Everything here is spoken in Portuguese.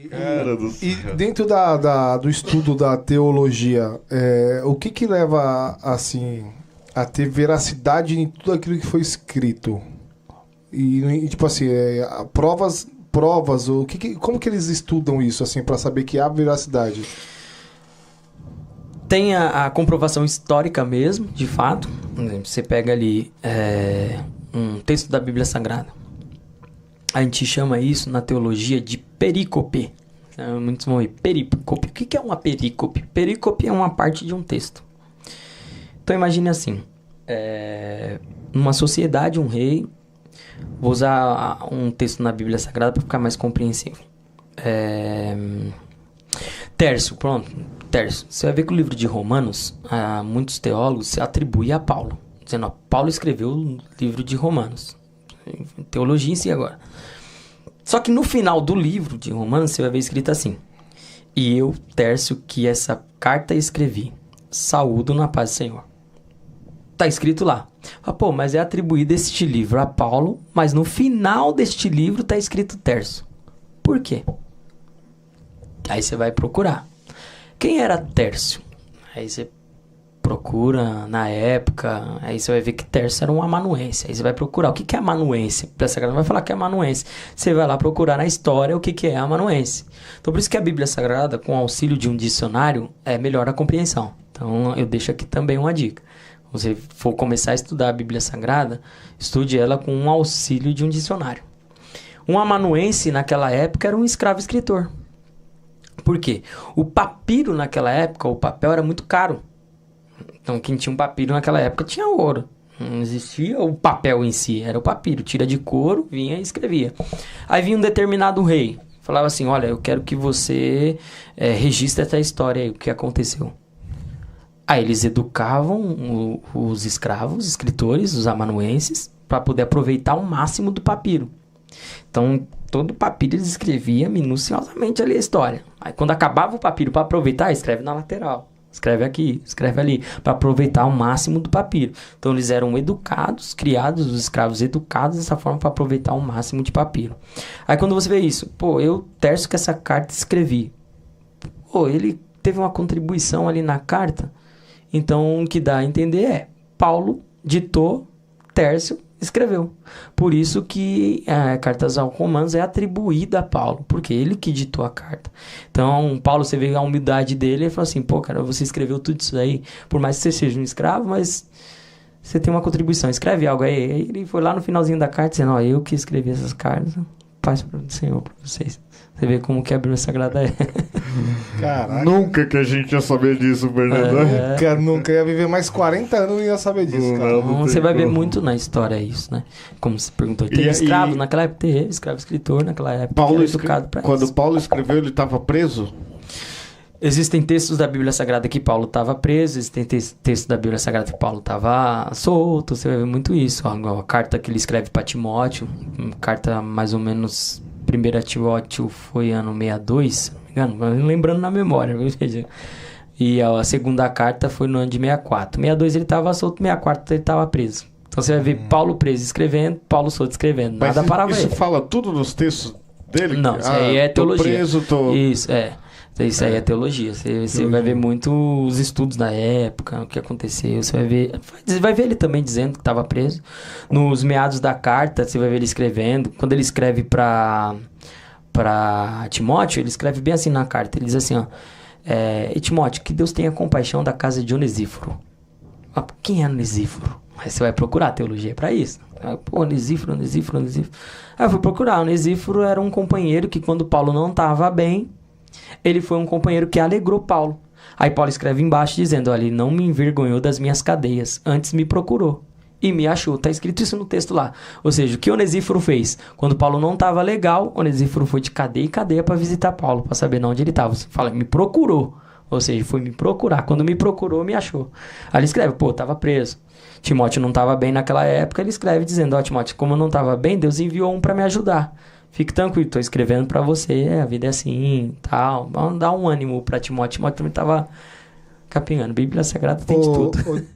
Cara do E céu. dentro do estudo da teologia, o que leva, assim, a ter veracidade em tudo aquilo que foi escrito? E tipo assim, provas, como que eles estudam isso, assim, para saber que há veracidade? Tem a comprovação histórica mesmo, de fato. Por exemplo, você pega ali um texto da Bíblia Sagrada. A gente chama isso na teologia de perícope. Muitos vão ver perícope. O que é uma perícope? Perícope é uma parte de um texto. Então imagine assim, numa sociedade, um rei, vou usar um texto na Bíblia Sagrada para ficar mais compreensível. Tércio, pronto. Tércio. Você vai ver que o livro de Romanos, muitos teólogos se atribuem a Paulo, dizendo, ó, Paulo escreveu o livro de Romanos. Teologia em si agora. Só que no final do livro de Romanos, você vai ver escrito assim: e eu, Tércio, que essa carta escrevi, saúdo na paz do Senhor. Tá escrito lá. Pô, mas é atribuído este livro a Paulo, mas no final deste livro tá escrito Tércio. Por quê? Aí você vai procurar. Quem era Tércio? Aí você procura na época, aí você vai ver que Tércio era um amanuense. Aí você vai procurar o que é amanuense. A Bíblia Sagrada não vai falar que é amanuense. Você vai lá procurar na história o que é amanuense. Então por isso que a Bíblia Sagrada, com o auxílio de um dicionário, melhora a compreensão. Então eu deixo aqui também uma dica. Se você for começar a estudar a Bíblia Sagrada, estude ela com o auxílio de um dicionário. Um amanuense naquela época era um escravo escritor. Por quê? O papiro naquela época, o papel era muito caro. Então quem tinha um papiro naquela época tinha ouro. Não existia o papel em si, era o papiro. Tira de couro, vinha e escrevia. Aí vinha um determinado rei, falava assim, olha, eu quero que você registre essa história aí, o que aconteceu. Aí eles educavam os escravos, os escritores, os amanuenses, para poder aproveitar o máximo do papiro. Então, todo papiro eles escreviam minuciosamente ali a história. Aí quando acabava o papiro para aproveitar, escreve na lateral. Escreve aqui, escreve ali, para aproveitar o máximo do papiro. Então eles eram educados, criados, os escravos educados dessa forma para aproveitar o máximo de papiro. Aí quando você vê isso, pô, eu, Tércio, que essa carta escrevi. Pô, ele teve uma contribuição ali na carta. Então o que dá a entender Paulo ditou, Tércio escreveu. Por isso que a carta aos Romanos é atribuída a Paulo, porque ele que ditou a carta. Então, Paulo, você vê a humildade dele e fala assim, pô, cara, você escreveu tudo isso aí, por mais que você seja um escravo, mas você tem uma contribuição, escreve algo aí. Aí ele foi lá no finalzinho da carta dizendo, ó, eu que escrevi essas cartas, paz para o Senhor, para vocês. Você vê como que a Bíblia Sagrada é. Caraca. Nunca que a gente ia saber disso, Fernando. Nunca ia viver mais 40 anos e não ia saber disso, cara. Não Você tem vai ver como. muito na história isso, né? Como você perguntou. Teve E- escravo e- naquela época? Teve escravo escritor naquela época. Paulo que era escre- educado pra Quando isso. Paulo escreveu, ele estava preso? Existem textos da Bíblia Sagrada que Paulo estava preso, existem textos da Bíblia Sagrada que Paulo estava solto, você vai ver muito isso. Ó, igual a carta que ele escreve para Timóteo, carta mais ou menos, 1 Timóteo foi ano 62, se não me engano, mas lembrando na memória, veja. E a segunda carta foi no ano de 64. 62 ele estava solto, 64 ele estava preso. Então você vai ver Paulo preso escrevendo, Paulo solto escrevendo, Mas nada parava isso ele. fala tudo nos textos dele? Não, isso aí é teologia. Tô preso, tô... Isso, Isso aí é teologia. Você vai ver muito os estudos da época, o que aconteceu. Você vai ver ele também dizendo que estava preso. Nos meados da carta, você vai ver ele escrevendo. Quando ele escreve para Timóteo, ele escreve bem assim na carta. Ele diz assim, ó, e Timóteo, que Deus tenha compaixão da casa de Onesíforo. Quem é Onesíforo? Aí você vai procurar teologia para isso. Pô, Onesíforo. Aí eu fui procurar. Onesíforo era um companheiro que quando Paulo não estava bem, ele foi um companheiro que alegrou Paulo. Aí Paulo escreve embaixo dizendo, olha, ele não me envergonhou das minhas cadeias, antes me procurou e me achou. Está escrito isso no texto lá. Ou seja, o que Onesíforo fez? Quando Paulo não estava legal, Onesíforo foi de cadeia em cadeia para visitar Paulo, para saber onde ele estava. Você fala, me procurou. Ou seja, foi me procurar. Quando me procurou, me achou. Aí ele escreve, pô, estava preso. Timóteo não estava bem naquela época, ele escreve dizendo, ó, Timóteo, como eu não estava bem, Deus enviou um para me ajudar. Fique tranquilo, estou escrevendo para você, a vida é assim, tal. Vamos dar um ânimo para Timóteo. Timóteo também estava capingando. Bíblia Sagrada tem de tudo.